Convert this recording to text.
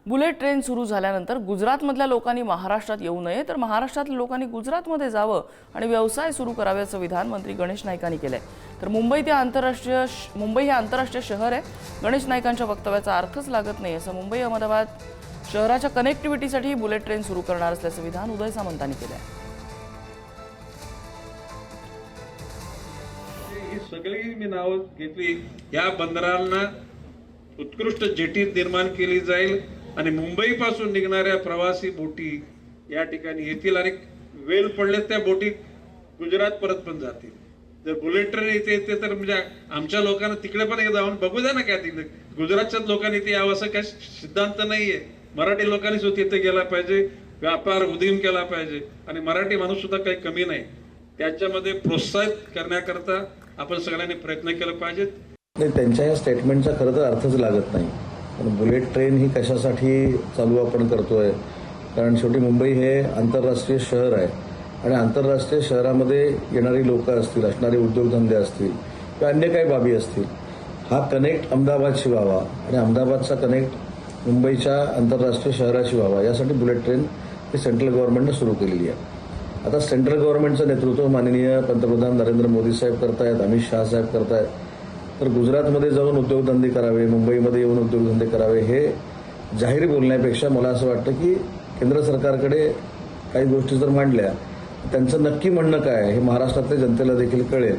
Bullet train सुरू झाल्यानंतर गुजरातमधल्या लोकांनी महाराष्ट्रात येऊ नये तर महाराष्ट्रातल्या लोकांनी गुजरातमध्ये जावं आणि व्यवसाय सुरू कराव्याचं विधान मंत्री गणेश नाईकांनी केलंय। तर मुंबई हे आंतरराष्ट्रीय शहर आहे। गणेश नाईकांच्या वक्तव्याचा अर्थच लागत नाही असं मुंबई अहमदाबाद शहराच्या कनेक्टिव्हिटीसाठी बुलेट ट्रेन सुरू करणार असल्याचं विधान उदय सामंतांनी केलंय। ही सगळी मी नावं घेतली। या बंदरांना उत्कृष्ट जेटी निर्माण केली जाईल आणि मुंबई पासून निघणाऱ्या प्रवासी बोटी या ठिकाणी येतील आणि वेल पडले त्या बोटी गुजरात परत पण जातील। जर बुलेट ट्रेन इथे येते तर म्हणजे आमच्या लोकांना तिकडे पण जाऊन बघू द्या ना। काय तिकडे गुजरातच्या लोकांनी इथे यावं असं काही सिद्धांत नाहीये। मराठी लोकांनी सुद्धा इथे गेला पाहिजे, व्यापार उदीम केला पाहिजे आणि मराठी माणूस सुद्धा काही कमी नाही। त्याच्यामध्ये प्रोत्साहित करण्याकरता आपण सगळ्यांनी प्रयत्न केला पाहिजे। त्यांच्या या स्टेटमेंटचा खरं तर अर्थच लागत नाही। पण बुलेट ट्रेन ही कशासाठी चालू आपण करतोय, कारण शेवटी मुंबई हे आंतरराष्ट्रीय शहर आहे आणि आंतरराष्ट्रीय शहरामध्ये येणारी लोक असतील, असणारे उद्योगधंदे असतील किंवा अन्य काही बाबी असतील, हा कनेक्ट अहमदाबादशी व्हावा आणि अहमदाबादचा कनेक्ट मुंबईच्या आंतरराष्ट्रीय शहराशी व्हावा यासाठी बुलेट ट्रेन ही सेंट्रल गव्हर्नमेंटने सुरू केलेली आहे। आता सेंट्रल गव्हर्नमेंटचं नेतृत्व माननीय पंतप्रधान नरेंद्र मोदी साहेब करतायत, अमित शाह साहेब करतायत। तर गुजरातमध्ये जाऊन उद्योगधंदे करावे, मुंबईमध्ये येऊन उद्योगधंदे करावे हे जाहीर बोलण्यापेक्षा मला असं वाटतं की केंद्र सरकारकडे काही गोष्टी जर मांडल्या त्यांचं नक्की म्हणणं काय हे महाराष्ट्रातल्या जनतेला देखील कळेल।